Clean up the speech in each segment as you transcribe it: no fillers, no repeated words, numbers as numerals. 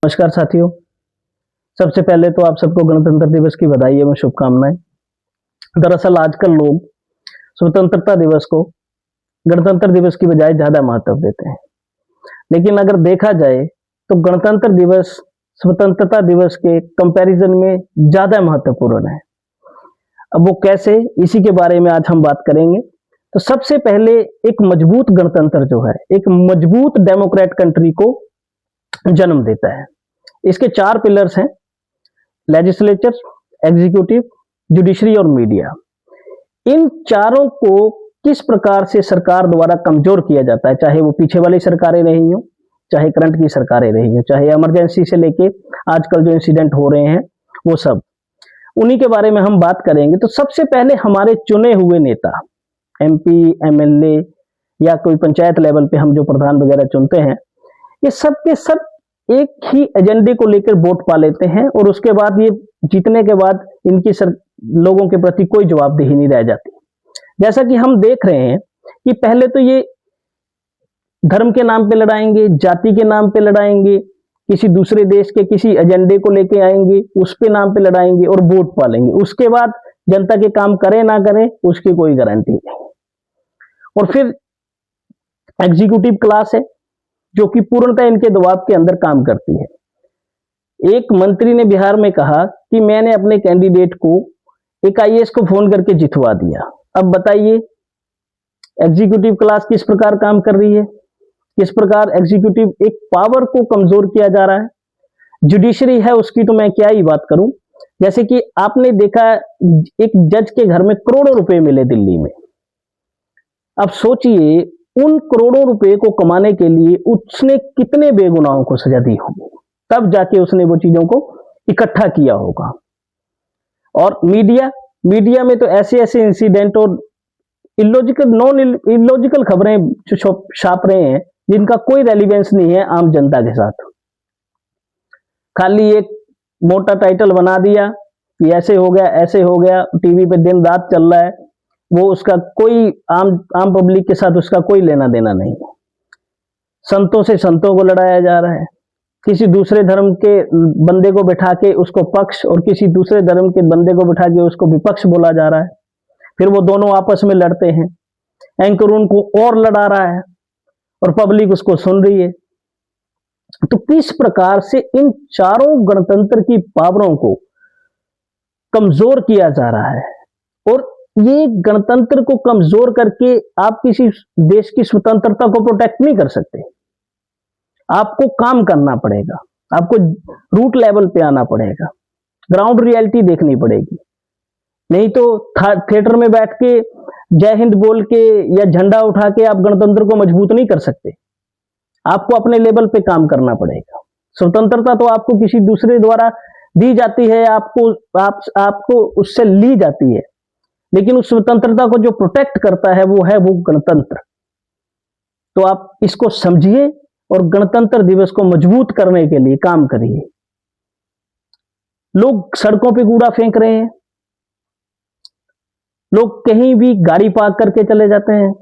नमस्कार साथियों। सबसे पहले तो आप सबको गणतंत्र दिवस की बधाई एवं शुभकामनाएं। दरअसल आजकल लोग स्वतंत्रता दिवस को गणतंत्र दिवस की बजाय ज्यादा महत्व देते हैं, लेकिन अगर देखा जाए तो गणतंत्र दिवस स्वतंत्रता दिवस के कंपैरिजन में ज्यादा महत्वपूर्ण है। अब वो कैसे, इसी के बारे में आज हम बात करेंगे। तो सबसे पहले एक मजबूत गणतंत्र जो है एक मजबूत डेमोक्रेट कंट्री को जन्म देता है। इसके 4 पिलर्स हैं: लेजिस्लेचर, एग्जीक्यूटिव, जुडिशरी और मीडिया। इन चारों को किस प्रकार से सरकार द्वारा कमजोर किया जाता है, चाहे वो पीछे वाली सरकारें रही हो, चाहे करंट की सरकारें रही हो, चाहे इमरजेंसी से लेके आजकल जो इंसिडेंट हो रहे हैं वो सब, उन्हीं के बारे में हम बात करेंगे। तो सबसे पहले हमारे चुने हुए नेता, एमपी, एमएलए या कोई पंचायत लेवल पे हम जो प्रधान वगैरह चुनते हैं, ये सब के सब एक ही एजेंडे को लेकर वोट पा लेते हैं और उसके बाद ये जीतने के बाद इनकी लोगों के प्रति कोई जवाबदेही नहीं रह जाती। जैसा कि हम देख रहे हैं कि पहले तो ये धर्म के नाम पे लड़ाएंगे, जाति के नाम पे लड़ाएंगे, किसी दूसरे देश के किसी एजेंडे को लेके आएंगे, उस पे नाम पे लड़ाएंगे और वोट पालेंगे। उसके बाद जनता के काम करें ना करें उसकी कोई गारंटी नहीं। और फिर एग्जीक्यूटिव क्लास है जो कि पूर्णतः इनके दबाव के अंदर काम करती है। एक मंत्री ने बिहार में कहा कि मैंने अपने कैंडिडेट को एक आईएएस को फोन करके जितवा दिया। अब बताइए एग्जीक्यूटिव क्लास किस प्रकार काम कर रही है, किस प्रकार एग्जीक्यूटिव एक पावर को कमजोर किया जा रहा है। जुडिशरी है उसकी तो मैं क्या ही बात करूं। जैसे कि आपने देखा एक जज के घर में करोड़ों रुपए मिले दिल्ली में। अब सोचिए उन करोड़ों रुपए को कमाने के लिए उसने कितने बेगुनाहों को सजा दी होगी, तब जाके उसने वो चीजों को इकट्ठा किया होगा। और मीडिया में तो ऐसे ऐसे इंसिडेंट और इलॉजिकल खबरें छाप रहे हैं जिनका कोई रेलिवेंस नहीं है आम जनता के साथ। खाली एक मोटा टाइटल बना दिया कि ऐसे हो गया, ऐसे हो गया, टीवी पे दिन रात चल रहा है, वो उसका कोई आम पब्लिक के साथ उसका कोई लेना देना नहीं है। संतों से संतों को लड़ाया जा रहा है, किसी दूसरे धर्म के बंदे को बिठा के उसको पक्ष और किसी दूसरे धर्म के बंदे को बिठा के उसको विपक्ष बोला जा रहा है। फिर वो दोनों आपस में लड़ते हैं, एंकर उनको और लड़ा रहा है और पब्लिक उसको सुन रही है। तो किस प्रकार से इन चारों गणतंत्र की पावरों को कमजोर किया जा रहा है। और ये गणतंत्र को कमजोर करके आप किसी देश की स्वतंत्रता को प्रोटेक्ट नहीं कर सकते। आपको काम करना पड़ेगा, आपको रूट लेवल पे आना पड़ेगा, ग्राउंड रियलिटी देखनी पड़ेगी। नहीं तो थिएटर में बैठ के जय हिंद बोल के या झंडा उठा के आप गणतंत्र को मजबूत नहीं कर सकते। आपको अपने लेवल पे काम करना पड़ेगा। स्वतंत्रता तो आपको किसी दूसरे द्वारा दी जाती है, आपको उससे ली जाती है, लेकिन उस स्वतंत्रता को जो प्रोटेक्ट करता है वो गणतंत्र। तो आप इसको समझिए और गणतंत्र दिवस को मजबूत करने के लिए काम करिए। लोग सड़कों पे कूड़ा फेंक रहे हैं, लोग कहीं भी गाड़ी पार्क करके चले जाते हैं,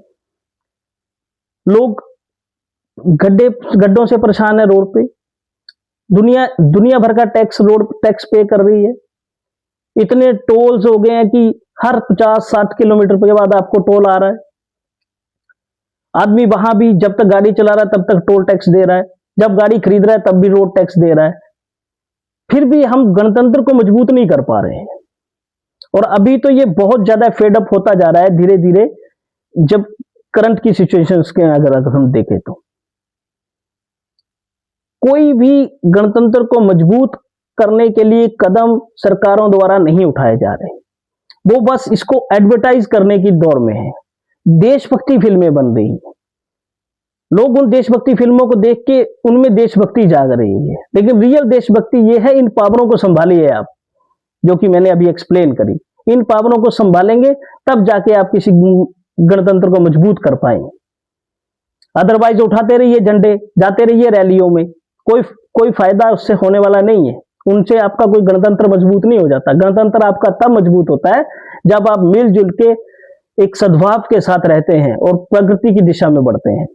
लोग गड्ढों से परेशान है रोड पे। दुनिया भर का रोड टैक्स पे कर रही है। इतने टोल्स हो गए हैं कि हर 50-60 किलोमीटर के बाद आपको टोल आ रहा है। आदमी वहां भी जब तक गाड़ी चला रहा है तब तक टोल टैक्स दे रहा है, जब गाड़ी खरीद रहा है तब भी रोड टैक्स दे रहा है। फिर भी हम गणतंत्र को मजबूत नहीं कर पा रहे हैं। और अभी तो ये बहुत ज्यादा फेड अप होता जा रहा है धीरे धीरे, जब करंट की सिचुएशंस के अगर हम देखें तो कोई भी गणतंत्र को मजबूत करने के लिए कदम सरकारों द्वारा नहीं उठाए जा रहे। वो बस इसको एडवर्टाइज करने की दौर में है। देशभक्ति फिल्में बन रही हैं, लोग उन देशभक्ति फिल्मों को देख के उनमें देशभक्ति जाग रही है, लेकिन रियल देशभक्ति ये है इन पावरों को संभालिए आप, जो कि मैंने अभी एक्सप्लेन करी। इन पावरों को संभालेंगे तब जाके आप किसी गणतंत्र को मजबूत कर पाएंगे। अदरवाइज उठाते रहिए झंडे, जाते रहिए रैलियों में, कोई फायदा उससे होने वाला नहीं है। उनसे आपका कोई गणतंत्र मजबूत नहीं हो जाता। गणतंत्र आपका तब मजबूत होता है जब आप मिलजुल के एक सद्भाव के साथ रहते हैं और प्रगति की दिशा में बढ़ते हैं।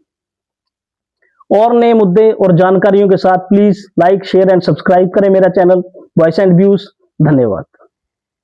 और नए मुद्दे और जानकारियों के साथ please like share and subscribe करें मेरा चैनल वॉइस एंड व्यूज। धन्यवाद।